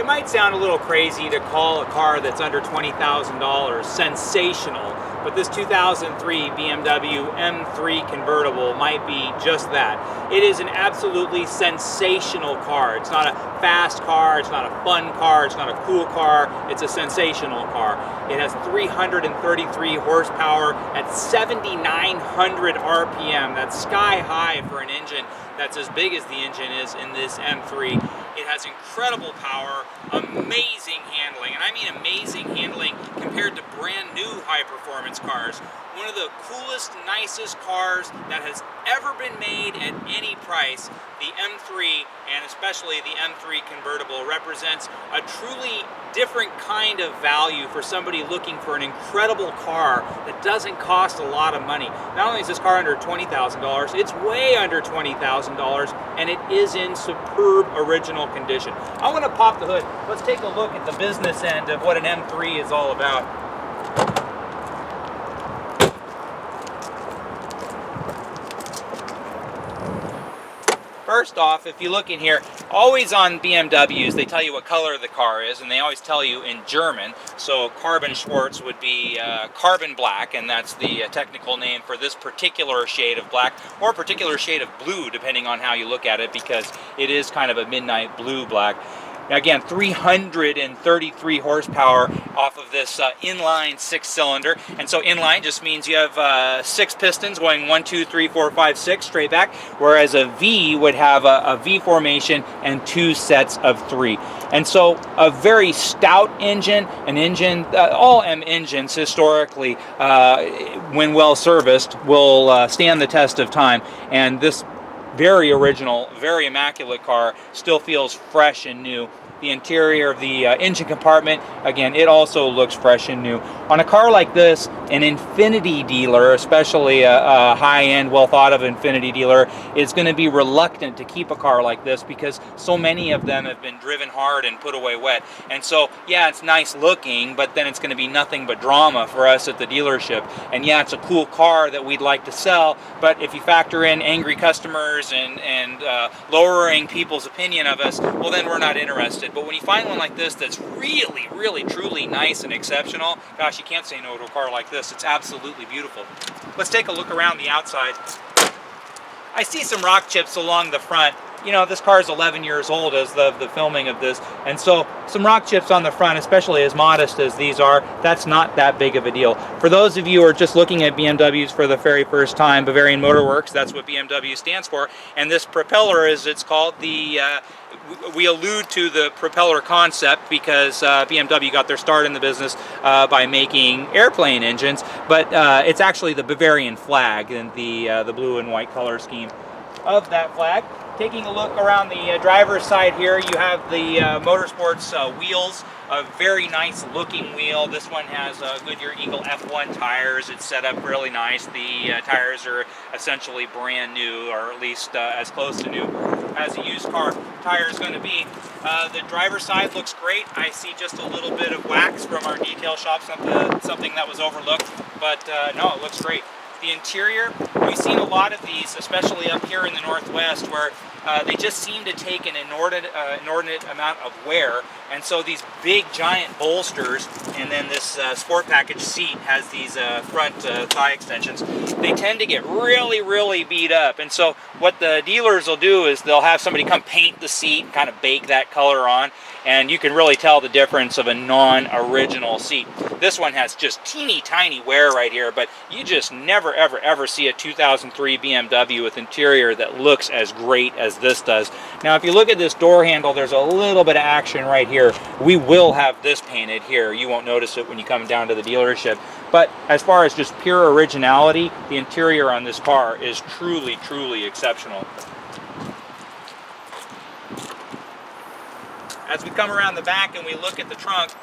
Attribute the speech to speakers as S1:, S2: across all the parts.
S1: It might sound a little crazy to call a car that's under $20,000 sensational, but this 2003 BMW M3 Convertible might be just that. It is an absolutely sensational car. It's not a fast car, it's not a fun car, it's not a cool car, it's a sensational car. It has 333 horsepower at 7,900 RPM. That's sky high for an engine that's as big as the engine is in this M3. It has incredible power, amazing handling, and I mean amazing handling compared to brand new high-performance cars. One of the coolest, nicest cars that has ever been made at any price. The M3, and especially the M3 Convertible, represents a truly different kind of value for somebody looking for an incredible car that doesn't cost a lot of money. Not only is this car under $20,000, it's way under $20,000, and it is in superb original condition. I want to pop the hood. Let's take a look at the business end of what an M3 is all about. First off, if you look in here, always on BMWs, they tell you what color the car is, and they always tell you in German. So carbon Schwarz would be carbon black, and that's the technical name for this particular shade of black, or a particular shade of blue, depending on how you look at it, because it is kind of a midnight blue black. Again, 333 horsepower off of this inline 6-cylinder. And so inline just means you have 6 pistons going 1, 2, 3, 4, 5, 6 straight back, whereas a V would have a V formation and 2 sets of 3. And so a very stout engine, an engine, all M engines historically, when well serviced, will stand the test of time. And this very original, very immaculate car still feels fresh and new. The interior of the engine compartment, again, it also looks fresh and new. On a car like this, an Infiniti dealer, especially a high-end, well-thought-of Infiniti dealer, is going to be reluctant to keep a car like this because so many of them have been driven hard and put away wet. And so, yeah, it's nice looking, but then it's going to be nothing but drama for us at the dealership. And yeah, it's a cool car that we'd like to sell, but if you factor in angry customers and lowering people's opinion of us, well, then we're not interested. But when you find one like this that's really, really, truly nice and exceptional, gosh, you can't say no to a car like this. It's absolutely beautiful. Let's take a look around the outside. I see some rock chips along the front. You know, this car is 11 years old as the filming of this, and so some rock chips on the front, especially as modest as these are, that's not that big of a deal. For those of you who are just looking at BMWs for the very first time, Bavarian Motor Works, that's what BMW stands for, and this propeller, as it's called, we allude to the propeller concept because BMW got their start in the business by making airplane engines, but it's actually the Bavarian flag and the blue and white color scheme of that flag. Taking a look around the driver's side here, you have the Motorsports wheels, a very nice looking wheel. This one has Goodyear Eagle F1 tires. It's set up really nice. The tires are essentially brand new, or at least as close to new as a used car tire is going to be. The driver's side looks great. I see just a little bit of wax from our detail shop, something that was overlooked, but no, it looks great. The interior, we've seen a lot of these, especially up here in the Northwest, where they just seem to take an inordinate amount of wear, and so these big giant bolsters, and then this sport package seat has these front thigh extensions. They tend to get really, really beat up, and so what the dealers will do is they'll have somebody come paint the seat and kind of bake that color on, and you can really tell the difference of a non-original seat. This one has just teeny tiny wear right here, but you just never ever see a 2003 BMW with interior that looks as great as this does. Now if you look at this door handle, there's a little bit of action right here. We will have this painted here. You won't notice it when you come down to the dealership, but as far as just pure originality, the interior on this car is truly, truly exceptional. As we come around the back and we look at the trunk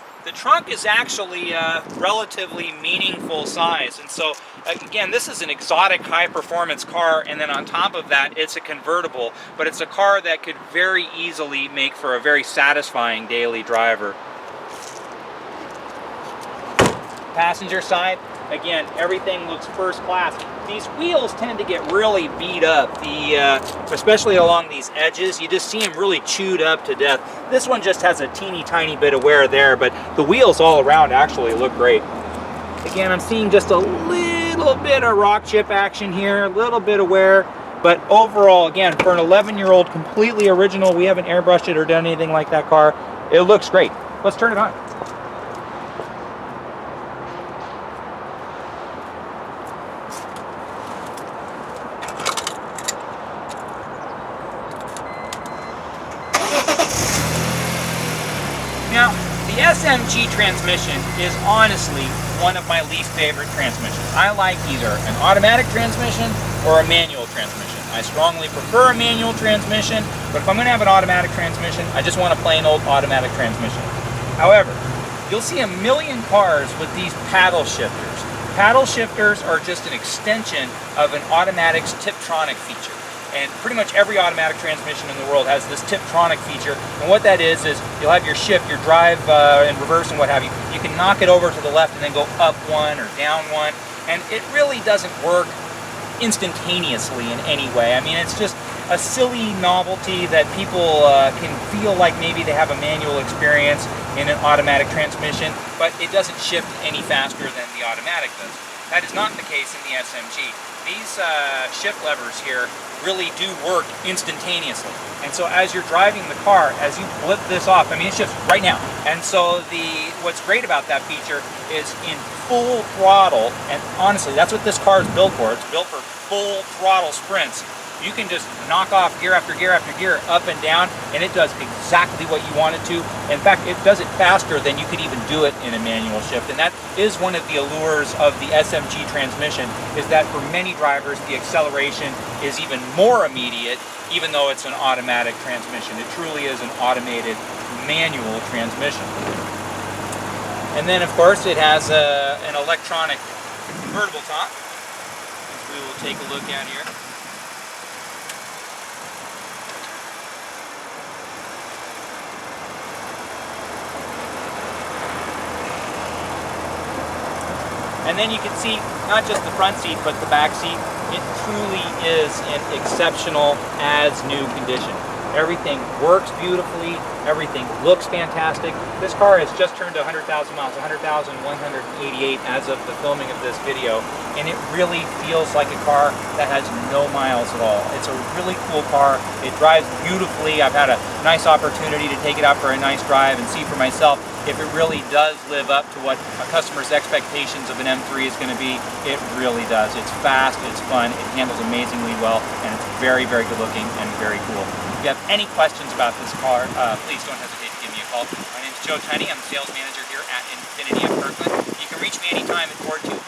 S1: is actually a relatively meaningful size. And so, again, this is an exotic high-performance car, and then on top of that, it's a convertible, but it's a car that could very easily make for a very satisfying daily driver. Passenger side, Again, everything looks first class. These wheels tend to get really beat up, especially along these edges. You just see them really chewed up to death. This one just has a teeny tiny bit of wear there, but the wheels all around actually look great. Again, I'm seeing just a little bit of rock chip action here, a little bit of wear, but overall, again, for an 11-year-old, completely original, we haven't airbrushed it or done anything like that car. It looks great. Let's turn it on. Now, the SMG transmission is honestly one of my least favorite transmissions. I like either an automatic transmission or a manual transmission. I strongly prefer a manual transmission, but if I'm going to have an automatic transmission, I just want a plain old automatic transmission. However, you'll see a million cars with these paddle shifters. Paddle shifters are just an extension of an automatic's Tiptronic feature. And pretty much every automatic transmission in the world has this Tiptronic feature. And what that is you'll have your shift, your drive and reverse and what have you. You can knock it over to the left and then go up one or down one. And it really doesn't work instantaneously in any way. I mean, it's just a silly novelty that people can feel like maybe they have a manual experience in an automatic transmission, but it doesn't shift any faster than the automatic does. That is not the case in the SMG. These shift levers here really do work instantaneously. And so as you're driving the car, as you flip this off, I mean, it shifts right now. And so what's great about that feature is in full throttle, and honestly, that's what this car is built for. It's built for full throttle sprints. You can just knock off gear after gear after gear, up and down, and it does exactly what you want it to. In fact, it does it faster than you could even do it in a manual shift. And that is one of the allures of the SMG transmission, is that for many drivers, the acceleration is even more immediate, even though it's an automatic transmission. It truly is an automated manual transmission. And then, of course, it has an electronic convertible top, which we will take a look at here. And then you can see not just the front seat, but the back seat. It truly is in exceptional as-new condition. Everything works beautifully. Everything looks fantastic. This car has just turned 100,000 miles, 100,188 as of the filming of this video. And it really feels like a car that has no miles at all. It's a really cool car. It drives beautifully. I've had a nice opportunity to take it out for a nice drive and see for myself if it really does live up to what a customer's expectations of an M3 is going to be. It really does. It's fast, it's fun, it handles amazingly well, and it's very, very good looking and very cool. If you have any questions about this car, please don't hesitate to give me a call. My name is Joe Tunney. I'm the sales manager here at Infiniti of Kirkland. You can reach me anytime at 425